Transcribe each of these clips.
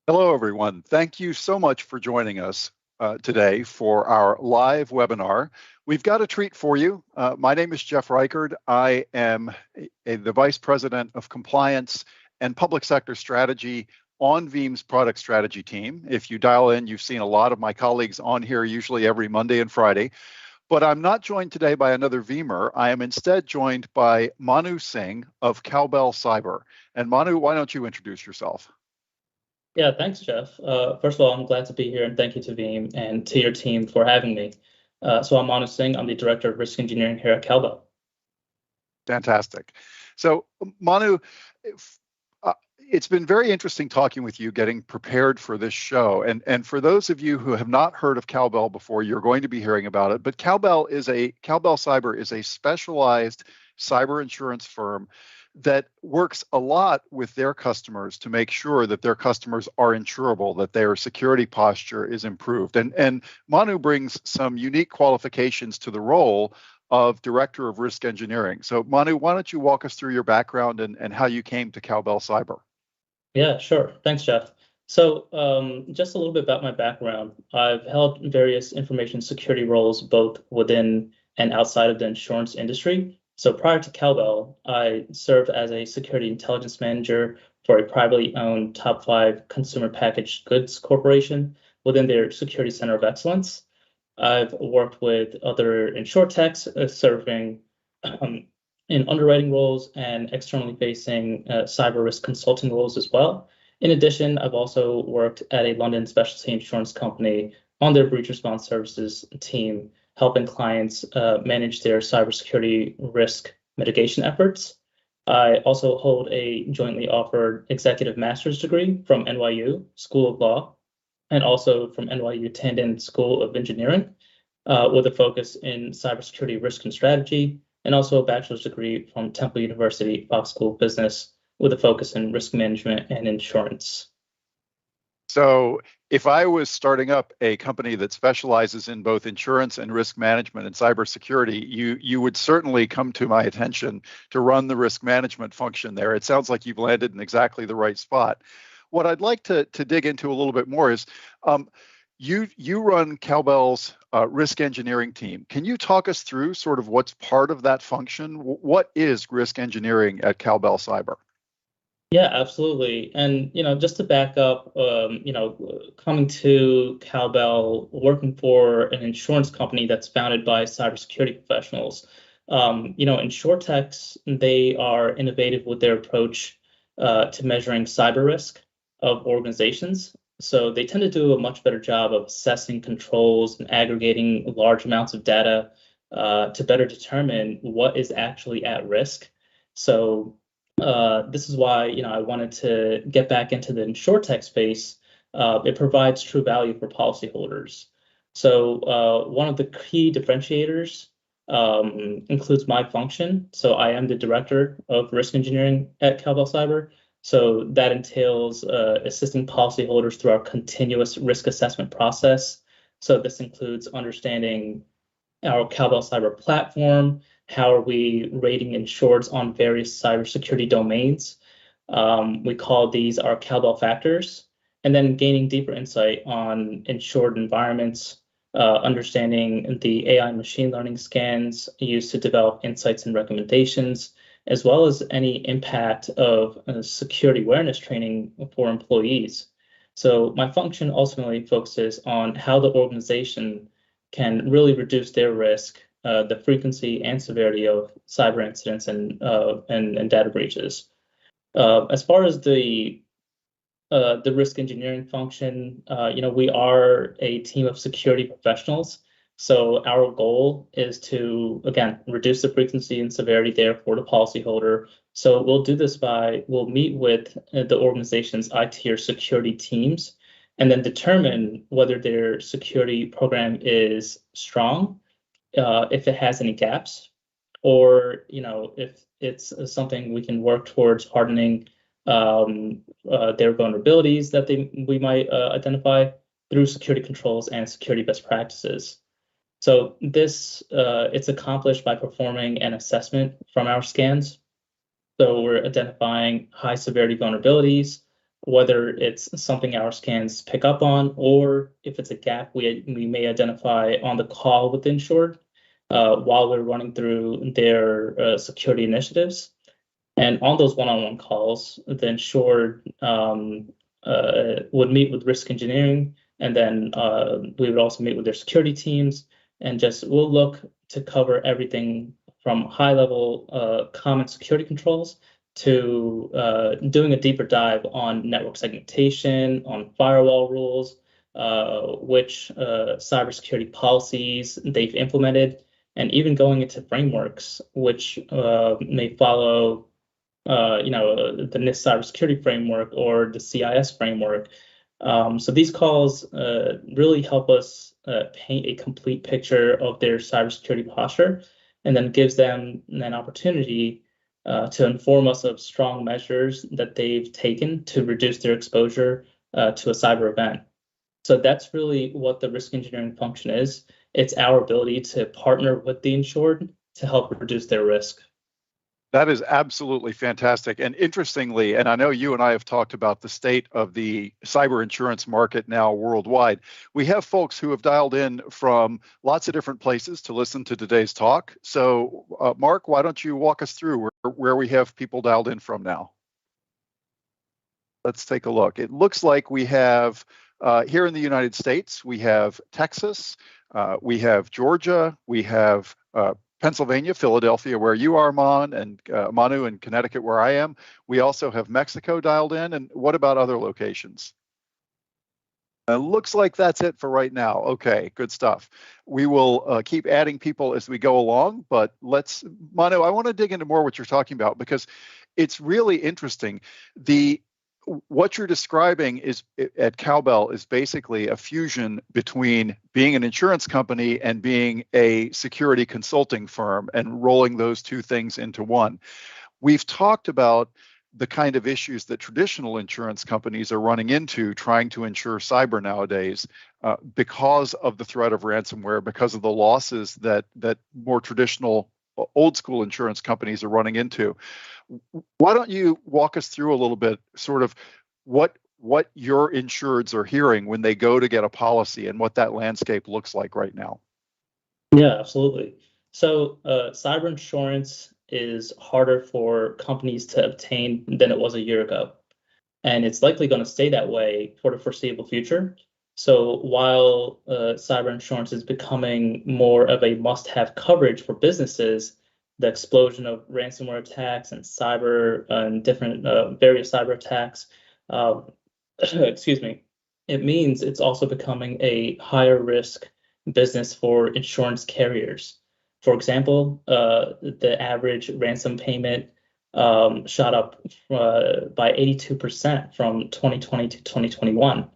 Hello, everyone. Thank you so much for joining us today for our live webinar. We've got a treat for you. My name is Jeff Reichard. I am the Vice President of Compliance and Public Sector Strategy on Veeam's product strategy team. If you dial in, you've seen a lot of my colleagues on here, usually every Monday and Friday. But I'm not joined today by another Veeamer. I am instead joined by Manu Singh of Cowbell Cyber. And Manu, why don't you introduce yourself? Yeah, thanks, Jeff. First of all, I'm glad to be here, and thank you to Veeam and to your team for having me. So I'm Manu Singh. I'm the Director of Risk Engineering here at Cowbell. Fantastic. So, Manu, it's been very interesting talking with you, getting prepared for this show. And for those of you who have not heard of Cowbell before, you're going to be hearing about it. But Cowbell Cyber is a specialized cyber insurance firm that works a lot with their customers to make sure that their customers are insurable, that their security posture is improved. And Manu brings some unique qualifications to the role of Director of Risk Engineering. So Manu, why don't you walk us through your background and how you came to Cowbell Cyber? Yeah, sure. Thanks, Jeff. So just a little bit about my background. I've held various information security roles both within and outside of the insurance industry. So prior to Cowbell, I served as a security intelligence manager for a privately owned top 5 consumer packaged goods corporation within their security center of excellence. I've worked with other insurtechs serving in underwriting roles and externally facing cyber risk consulting roles as well. In addition, I've also worked at a London specialty insurance company on their breach response services team, helping clients manage their cybersecurity risk mitigation efforts. I also hold a jointly offered executive master's degree from NYU School of Law and also from NYU Tandon School of Engineering with a focus in cybersecurity risk and strategy, and also a bachelor's degree from Temple University Fox School of Business with a focus in risk management and insurance. So if I was starting up a company that specializes in both insurance and risk management and cybersecurity, you would certainly come to my attention to run the risk management function there. It sounds like you've landed in exactly the right spot. What I'd like to dig into a little bit more is you run Cowbell's risk engineering team. Can you talk us through sort of what's part of that function? What is risk engineering at Cowbell Cyber? Yeah, absolutely. And, just to back up, coming to Cowbell, working for an insurance company that's founded by cybersecurity professionals, insurtechs, they are innovative with their approach to measuring cyber risk of organizations. So they tend to do a much better job of assessing controls and aggregating large amounts of data to better determine what is actually at risk. So this is why I wanted to get back into the insurtech space. It provides true value for policyholders. So one of the key differentiators includes my function. So I am the director of risk engineering at Cowbell Cyber. So that entails assisting policyholders through our continuous risk assessment process. So this includes understanding our Cowbell Cyber platform. How are we rating insureds on various cybersecurity domains? We call these our Cowbell factors, and then gaining deeper insight on insured environments, understanding the AI and machine learning scans used to develop insights and recommendations, as well as any impact of security awareness training for employees. So my function ultimately focuses on how the organization can really reduce their risk, the frequency and severity of cyber incidents and data breaches. As far as the risk engineering function, we are a team of security professionals. So our goal is to, again, reduce the frequency and severity there for the policyholder. So we'll do this we'll meet with the organization's IT or security teams and then determine whether their security program is strong, if it has any gaps, or if it's something we can work towards hardening their vulnerabilities that we might identify through security controls and security best practices. So this it's accomplished by performing an assessment from our scans. So we're identifying high severity vulnerabilities, whether it's something our scans pick up on, or if it's a gap we may identify on the call with the insured while we're running through their security initiatives. And on those one-on-one calls, the insured would meet with risk engineering, and then we would also meet with their security teams, and we'll look to cover everything from high-level common security controls to doing a deeper dive on network segmentation, on firewall rules, which cybersecurity policies they've implemented, and even going into frameworks which may follow the NIST cybersecurity framework or the CIS framework. So these calls really help us paint a complete picture of their cybersecurity posture, and then gives them an opportunity to inform us of strong measures that they've taken to reduce their exposure to a cyber event. So that's really what the risk engineering function is. It's our ability to partner with the insured to help reduce their risk. That is absolutely fantastic. And interestingly, and I know you and I have talked about the state of the cyber insurance market now worldwide, we have folks who have dialed in from lots of different places to listen to today's talk. So, Mark, why don't you walk us through where we have people dialed in from now? Let's take a look. It looks like we have here in the United States, we have Texas, we have Georgia, we have Pennsylvania, Philadelphia, where you are, Manu, and Connecticut, where I am. We also have Mexico dialed in. And what about other locations? Looks like that's it for right now. Okay, good stuff. We will keep adding people as we go along, but Manu, I want to dig into more what you're talking about, because it's really interesting. What you're describing is at Cowbell is basically a fusion between being an insurance company and being a security consulting firm, and rolling those two things into one. We've talked about the kind of issues that traditional insurance companies are running into trying to insure cyber nowadays because of the threat of ransomware, because of the losses that more traditional old school insurance companies are running into. Why don't you walk us through a little bit, sort of what your insureds are hearing when they go to get a policy, and what that landscape looks like right now? Yeah, absolutely. So cyber insurance is harder for companies to obtain than it was a year ago, and it's likely going to stay that way for the foreseeable future. So while cyber insurance is becoming more of a must-have coverage for businesses, the explosion of ransomware attacks and cyber and different various cyber attacks, excuse me, it means it's also becoming a higher risk business for insurance carriers. For example, the average ransom payment shot up by 82% from 2020 to 2021.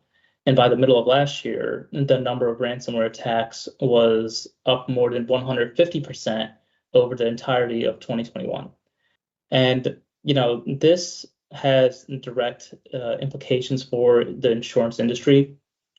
And by the middle of last year, the number of ransomware attacks was up more than 150% over the entirety of 2021. And, this has direct implications for the insurance industry,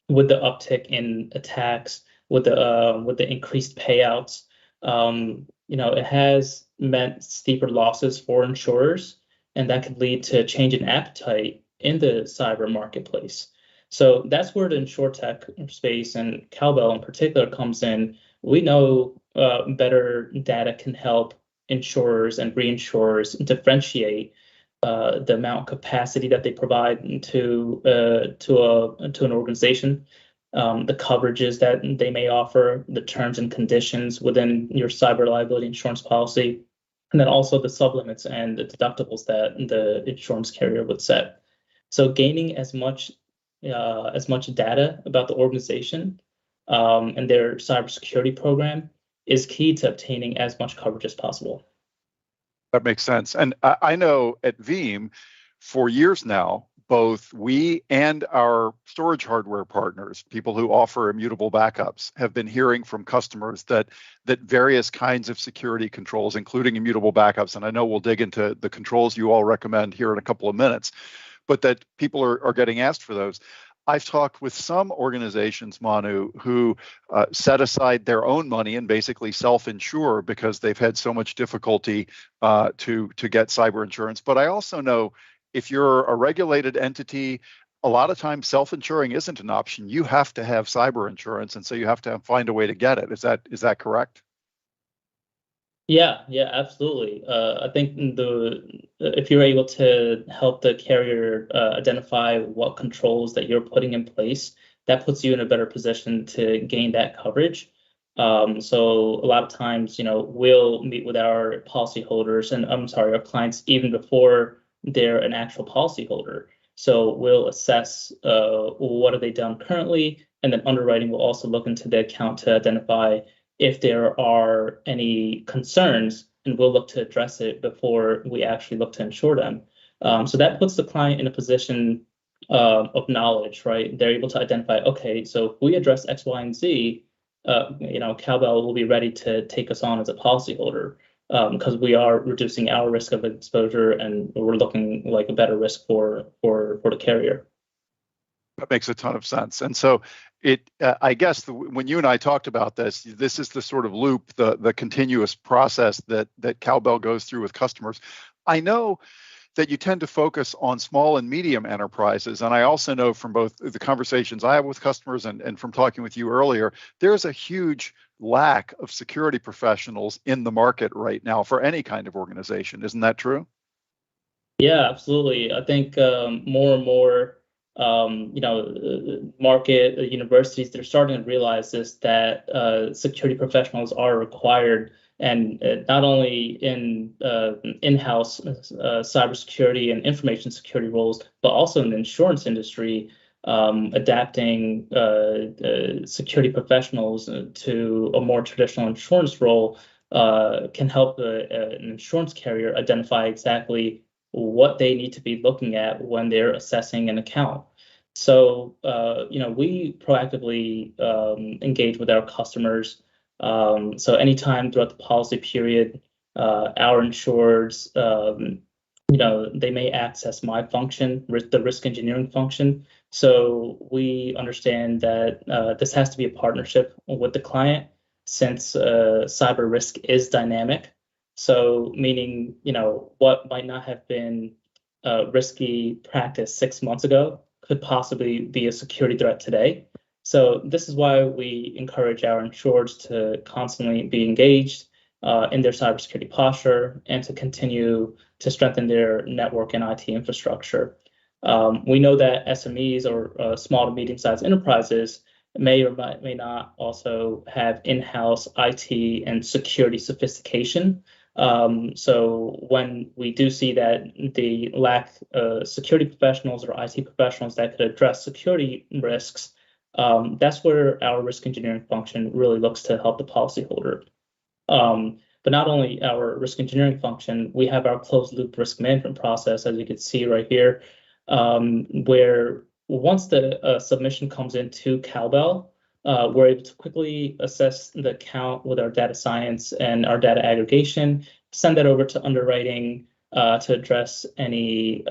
with the uptick in attacks, with the increased payouts. It has meant steeper losses for insurers, and that could lead to a change in appetite in the cyber marketplace. So that's where the insurtech space, and Cowbell in particular, comes in. We know better data can help insurers and reinsurers differentiate the amount of capacity that they provide to an organization, the coverages that they may offer, the terms and conditions within your cyber liability insurance policy, and then also the sublimits and the deductibles that the insurance carrier would set. So gaining as much data about the organization and their cybersecurity program is key to obtaining as much coverage as possible. That makes sense. And I know at Veeam, for years now, both we and our storage hardware partners, people who offer immutable backups, have been hearing from customers that various kinds of security controls, including immutable backups, and I know we'll dig into the controls you all recommend here in a couple of minutes, but that people are getting asked for those. I've talked with some organizations, Manu, who set aside their own money and basically self-insure because they've had so much difficulty to get cyber insurance. But I also know if you're a regulated entity, a lot of times self-insuring isn't an option. You have to have cyber insurance, and so you have to find a way to get it. Is that correct? Yeah, yeah, absolutely. I think if you're able to help the carrier identify what controls that you're putting in place, that puts you in a better position to gain that coverage. So a lot of times, we'll meet with our policyholders and I'm sorry, our clients even before they're an actual policyholder. So we'll assess what have they done currently, and then underwriting will also look into the account to identify if there are any concerns, and we'll look to address it before we actually look to insure them. So that puts the client in a position of knowledge, right? They're able to identify, okay, so if we address X, Y, and Z, Cowbell will be ready to take us on as a policyholder because we are reducing our risk of exposure and we're looking like a better risk for the carrier. That makes a ton of sense. And so I guess when you and I talked about this is the sort of loop, the continuous process that Cowbell goes through with customers. I know that you tend to focus on small and medium enterprises. And I also know from both the conversations I have with customers and from talking with you earlier, there's a huge lack of security professionals in the market right now for any kind of organization. Isn't that true? Yeah, absolutely. I think more and more, market universities, they're starting to realize this, that security professionals are required, and not only in in-house cybersecurity and information security roles, but also in the insurance industry, adapting security professionals to a more traditional insurance role can help an insurance carrier identify exactly what they need to be looking at when they're assessing an account. So, we proactively engage with our customers. So anytime throughout the policy period, our insureds, they may access my function, the risk engineering function. So we understand that this has to be a partnership with the client since cyber risk is dynamic. So meaning, what might not have been a risky practice 6 months ago could possibly be a security threat today. So this is why we encourage our insureds to constantly be engaged in their cybersecurity posture and to continue to strengthen their network and IT infrastructure. We know that SMEs or small to medium-sized enterprises may or may not also have in-house IT and security sophistication. So when we do see that they lack security professionals or IT professionals that could address security risks, that's where our risk engineering function really looks to help the policyholder. But not only our risk engineering function, we have our closed loop risk management process, as you can see right here, where once the submission comes into Cowbell, we're able to quickly assess the account with our data science and our data aggregation, send that over to underwriting to address any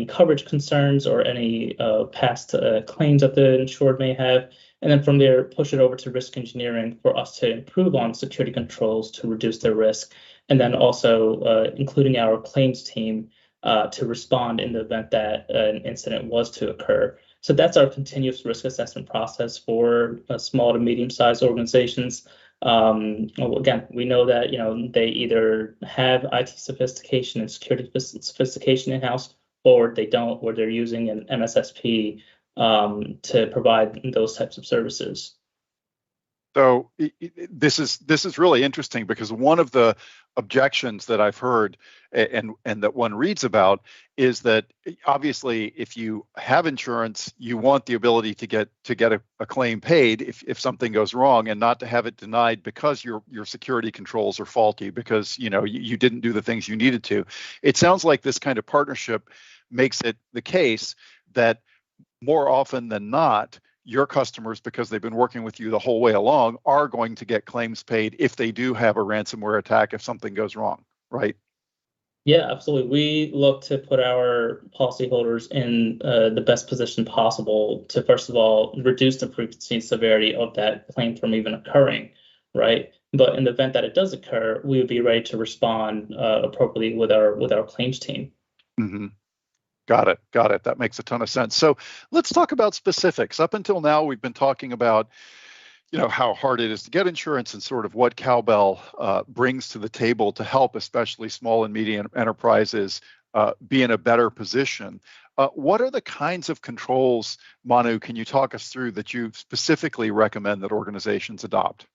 coverage concerns or any past claims that the insured may have. And then from there, push it over to risk engineering for us to improve on security controls to reduce their risk. And then also including our claims team to respond in the event that an incident was to occur. So that's our continuous risk assessment process for small to medium-sized organizations. Again, we know that they either have IT sophistication and security sophistication in-house, or they don't, or they're using an MSSP to provide those types of services. So this is really interesting because one of the objections that I've heard and that one reads about is that obviously if you have insurance, you want the ability to get a claim paid if something goes wrong, and not to have it denied because your security controls are faulty, because you didn't do the things you needed to. It sounds like this kind of partnership makes it the case that more often than not, your customers, because they've been working with you the whole way along, are going to get claims paid if they do have a ransomware attack, if something goes wrong, right? Yeah, absolutely. We look to put our policyholders in the best position possible to, first of all, reduce the frequency and severity of that claim from even occurring, right? But in the event that it does occur, we would be ready to respond appropriately with our claims team. Mm-hmm. Got it. Got it. That makes a ton of sense. So let's talk about specifics. Up until now, we've been talking about, how hard it is to get insurance and sort of what Cowbell brings to the table to help, especially small and medium enterprises, be in a better position. What are the kinds of controls, Manu, can you talk us through that you specifically recommend that organizations adopt?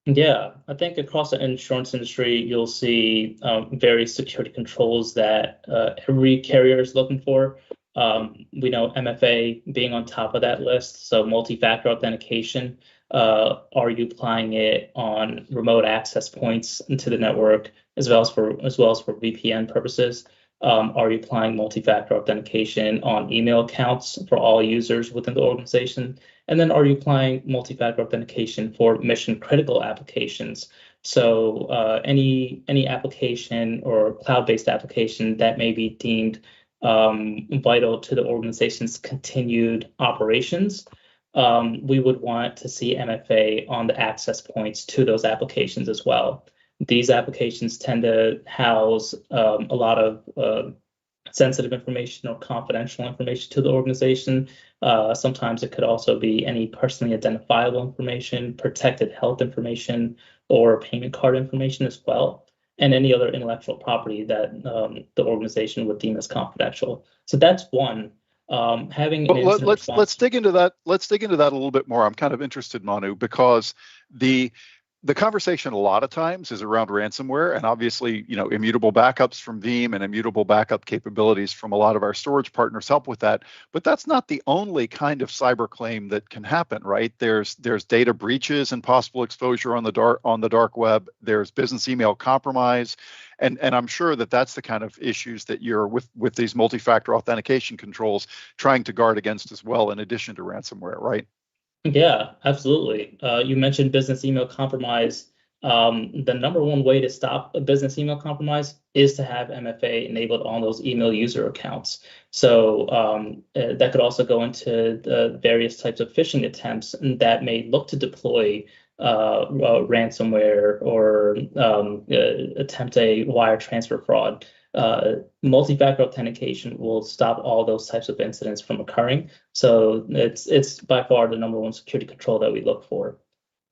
Yeah, I think across the insurance industry, you'll see various security controls that every carrier is looking for. We know MFA being on top of that list, so multi-factor authentication. Are you applying it on remote access points into the network, as well as for VPN purposes? Are you applying multi-factor authentication on email accounts for all users within the organization? And then are you applying multi-factor authentication for mission critical applications? So any application or cloud-based application that may be deemed vital to the organization's continued operations, we would want to see MFA on the access points to those applications as well. These applications tend to house a lot of sensitive information or confidential information to the organization. Sometimes it could also be any personally identifiable information, protected health information, or payment card information as well, and any other intellectual property that the organization would deem as confidential. So that's one. Having an But incident let's response. dig into that. Let's dig into that a little bit more. I'm kind of interested, Manu, because the the conversation a lot of times is around ransomware, and obviously, immutable backups from Veeam and immutable backup capabilities from a lot of our storage partners help with that. But that's not the only kind of cyber claim that can happen, right? There's data breaches and possible exposure on the dark web. There's business email compromise, and I'm sure that that's the kind of issues that you're with these multi-factor authentication controls trying to guard against as well, in addition to ransomware, right? Yeah, absolutely. You mentioned business email compromise. The number one way to stop a business email compromise is to have MFA enabled on those email user accounts. So that could also go into the various types of phishing attempts that may look to deploy ransomware or attempt a wire transfer fraud. Multi-factor authentication will stop all those types of incidents from occurring. So it's by far the number one security control that we look for.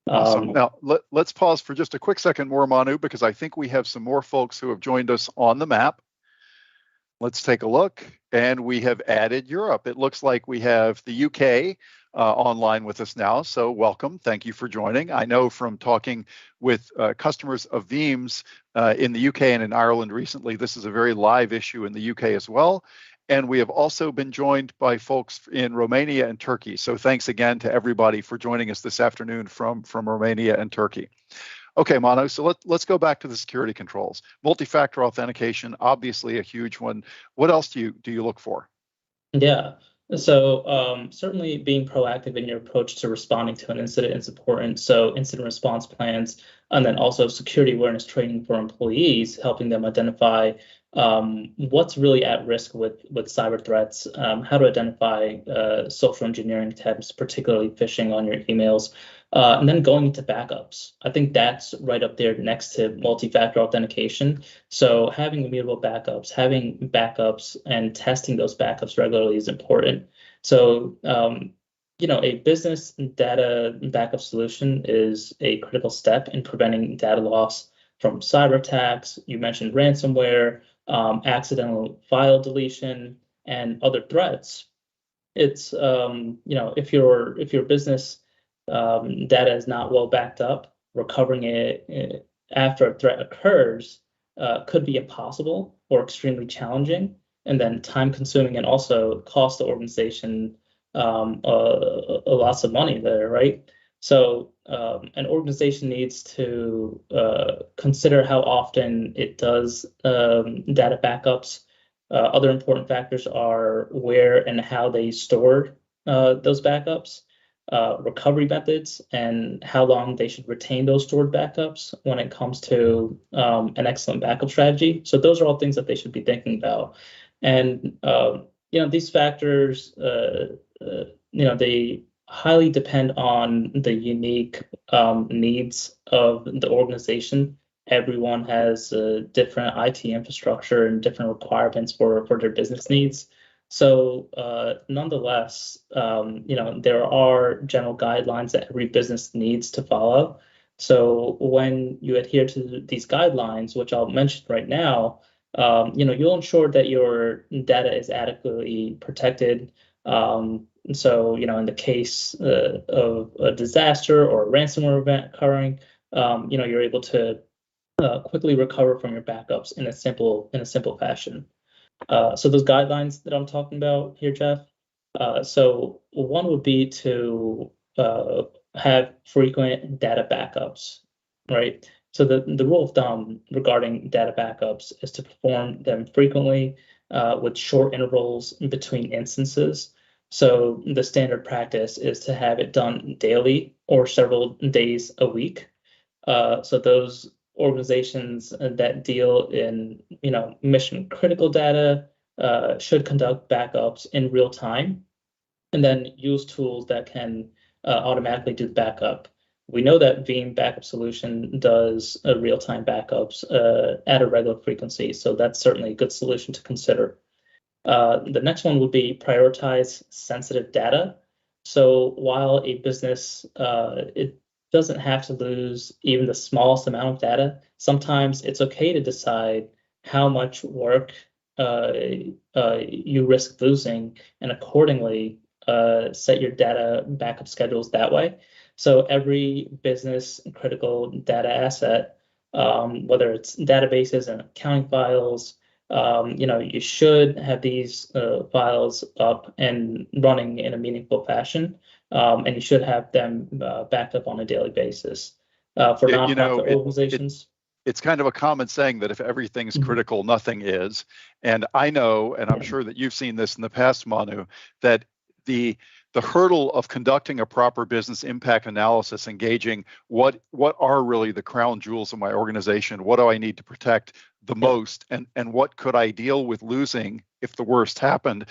Awesome. Now, let's pause for just a quick second more, Manu, because I think we have some more folks who have joined us on the map. Let's take a look. And we have added Europe. It looks like we have the UK online with us now. So welcome. Thank you for joining. I know from talking with customers of Veeam's in the UK and in Ireland recently, this is a very live issue in the UK as well. And we have also been joined by folks in Romania and Turkey. So thanks again to everybody for joining us this afternoon from Romania and Turkey. Okay, Manu, so let's go back to the security controls. Multi-factor authentication, obviously a huge one. What else do you look for? Yeah. So certainly being proactive in your approach to responding to an incident is important. So incident response plans, and then also security awareness training for employees, helping them identify what's really at risk with cyber threats, how to identify social engineering attempts, particularly phishing on your emails, and then going into backups. I think that's right up there next to multi-factor authentication. So having immutable backups, having backups and testing those backups regularly is important. So a business data backup solution is a critical step in preventing data loss from cyber attacks. You mentioned ransomware, accidental file deletion, and other threats. It's if your business data is not well backed up, recovering it after a threat occurs could be impossible or extremely challenging, and then time consuming, and also cost the organization a lots of money there, right? So an organization needs to consider how often it does data backups. Other important factors are where and how they store those backups, recovery methods, and how long they should retain those stored backups when it comes to an excellent backup strategy. So those are all things that they should be thinking about. And these factors, they highly depend on the unique needs of the organization everyone has a different IT infrastructure and different requirements for their business needs. So nonetheless, there are general guidelines that every business needs to follow. So when you adhere to these guidelines, which I'll mention right now, you'll ensure that your data is adequately protected. So, in the case of a disaster or a ransomware event occurring, you're able to quickly recover from your backups in a simple fashion. So those guidelines that I'm talking about here, Jeff. So one would be to have frequent data backups, right? So the rule of thumb regarding data backups is to perform them frequently with short intervals between instances. So the standard practice is to have it done daily or several days a week. So those organizations that deal in, mission critical data should conduct backups in real time and then use tools that can automatically do the backup. We know that Veeam backup solution does real-time backups at a regular frequency, so that's certainly a good solution to consider. The next one would be prioritize sensitive data. So while a business it doesn't have to lose even the smallest amount of data, sometimes it's okay to decide how much work you risk losing, and accordingly set your data backup schedules that way. So every business critical data asset, whether it's databases and accounting files, you should have these files up and running in a meaningful fashion, and you should have them backed up on a daily basis. For nonprofit organizations, it's kind of a common saying that if everything's critical, nothing is. And I know, and I'm sure that you've seen this in the past, Manu, that the hurdle of conducting a proper business impact analysis, engaging what are really the crown jewels of my organization, what do I need to protect the most, and what could I deal with losing if the worst happened.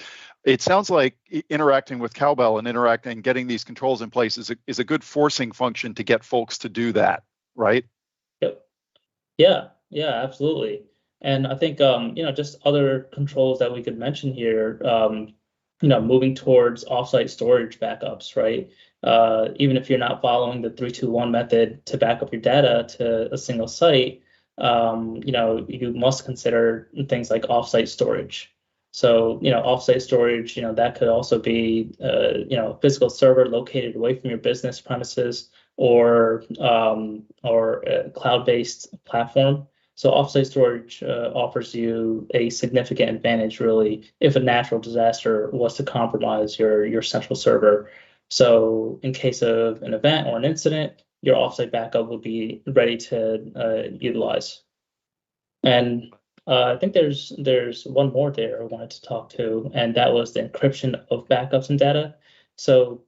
It sounds like interacting with Cowbell and getting these controls in place is a good forcing function to get folks to do that, right? Yep. Yeah, absolutely. And I think just other controls that we could mention here, moving towards offsite storage backups, right? Even if you're not following the 3-2-1 method to back up your data to a single site, you must consider things like offsite storage. So, offsite storage, that could also be, a physical server located away from your business premises or a cloud-based platform. So offsite storage offers you a significant advantage, really, if a natural disaster was to compromise your central server. So in case of an event or an incident, your offsite backup will be ready to utilize. And I think there's one more there I wanted to talk to, and that was the encryption of backups and data. So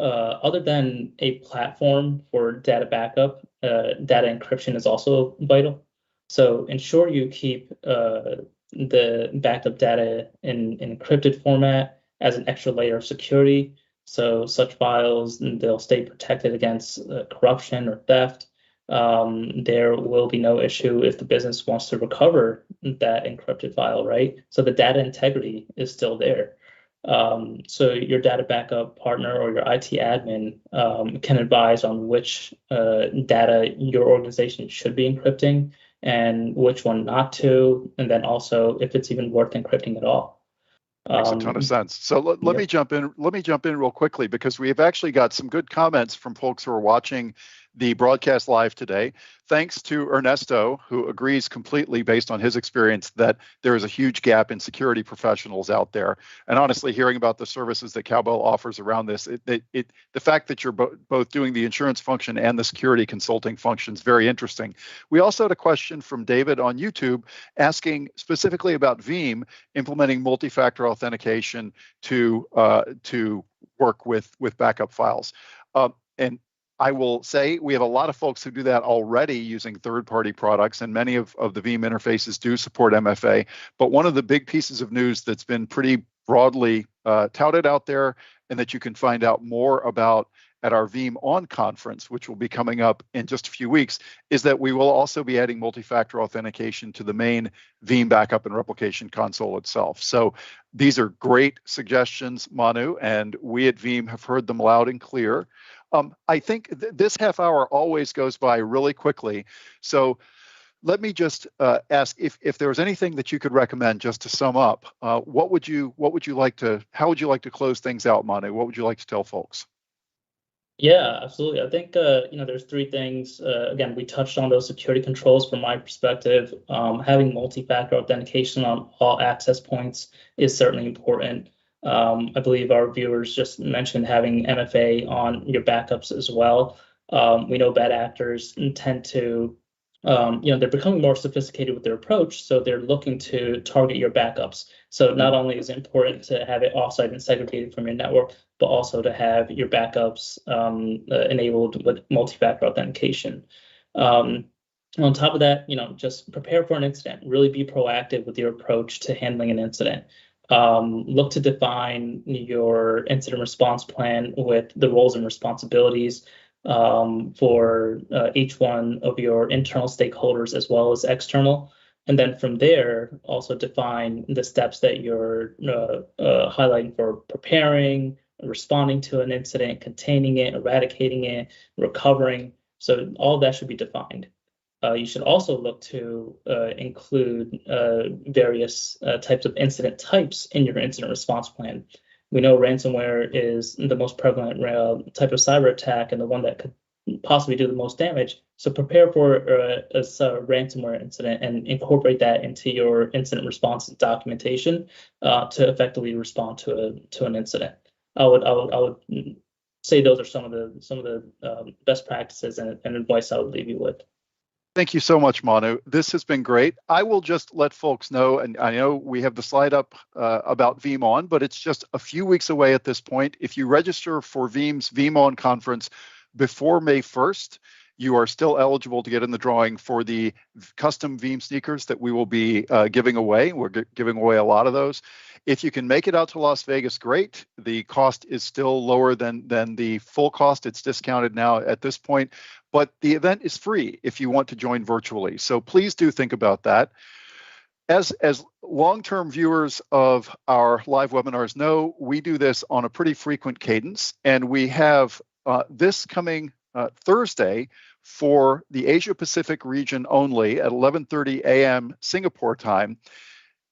other than a platform for data backup, data encryption is also vital. So ensure you keep the backed up data in encrypted format as an extra layer of security. So such files, they'll stay protected against corruption or theft. There will be no issue if the business wants to recover that encrypted file, right? So the data integrity is still there. So your data backup partner or your IT admin can advise on which data your organization should be encrypting and which one not to, and then also if it's even worth encrypting at all. Makes a ton of sense. So let me jump in. Let me jump in real quickly because we have actually got some good comments from folks who are watching the broadcast live today. Thanks to Ernesto, who agrees completely based on his experience that there is a huge gap in security professionals out there. And honestly, hearing about the services that Cowbell offers around this, the fact that you're both doing the insurance function and the security consulting function is very interesting. We also had a question from David on YouTube asking specifically about Veeam implementing multi-factor authentication to work with backup files. And I will say we have a lot of folks who do that already using third-party products, and many of the Veeam interfaces do support MFA. But one of the big pieces of news that's been pretty broadly touted out there and that you can find out more about at our Veeam On conference, which will be coming up in just a few weeks, is that we will also be adding multi-factor authentication to the main Veeam backup and replication console itself. So these are great suggestions, Manu, and we at Veeam have heard them loud and clear. I think this half hour always goes by really quickly. So let me just ask if there was anything that you could recommend just to sum up. How would you like to close things out, Manu? What would you like to tell folks? Yeah, absolutely. I think there's three things. Again, we touched on those security controls from my perspective. Having multi-factor authentication on all access points is certainly important. I believe our viewers just mentioned having MFA on your backups as well. We know bad actors tend to, they're becoming more sophisticated with their approach, so they're looking to target your backups. So not only is it important to have it offsite and segregated from your network, but also to have your backups enabled with multi-factor authentication. On top of that, just prepare for an incident. Really be proactive with your approach to handling an incident. Look to define your incident response plan with the roles and responsibilities for each one of your internal stakeholders as well as external. And then from there, also define the steps that you're highlighting for preparing, responding to an incident, containing it, eradicating it, recovering. So all that should be defined. You should also look to include various types of incident types in your incident response plan. We know ransomware is the most prevalent type of cyber attack and the one that could possibly do the most damage. So prepare for a ransomware incident and incorporate that into your incident response documentation to effectively respond to an incident. I would say those are some of the best practices and advice I would leave you with. Thank you so much, Manu. This has been great. I will just let folks know, and I know we have the slide up about Veeam On, but it's just a few weeks away at this point. If you register for Veeam's Veeam On conference before May 1st, you are still eligible to get in the drawing for the custom Veeam sneakers that we will be giving away. We're giving away a lot of those. If you can make it out to Las Vegas, great. The cost is still lower than the full cost. It's discounted now at this point, but the event is free if you want to join virtually. So please do think about that. As long-term viewers of our live webinars know, we do this on a pretty frequent cadence, and we have this coming Thursday for the Asia Pacific region only at 11:30 a.m. Singapore time.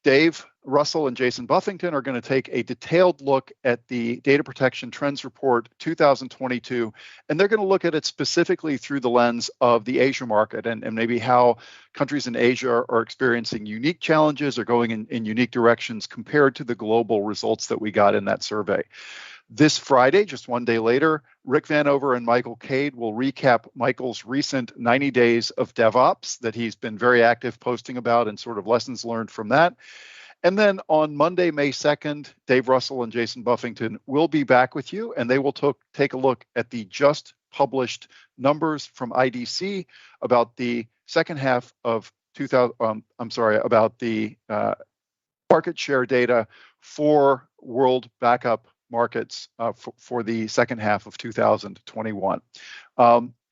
Dave Russell and Jason Buffington are going to take a detailed look at the Data Protection Trends Report 2022, and they're going to look at it specifically through the lens of the Asia market and maybe how countries in Asia are experiencing unique challenges or going in unique directions compared to the global results that we got in that survey. This Friday, just one day later, Rick Vanover and Michael Cade will recap Michael's recent 90 days of DevOps that he's been very active posting about and sort of lessons learned from that. And then on Monday, May 2nd, Dave Russell and Jason Buffington will be back with you, and they will take a look at the just published numbers from IDC about the second half of about the market share data for world backup markets for the second half of 2021.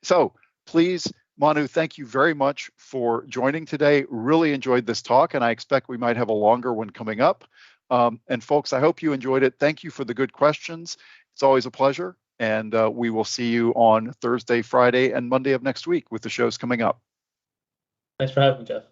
So please, Manu, thank you very much for joining today. Really enjoyed this talk, and I expect we might have a longer one coming up. And folks, I hope you enjoyed it. Thank you for the good questions. It's always a pleasure. And we will see you on Thursday, Friday, and Monday of next week with the shows coming up. Thanks for having me, Jeff.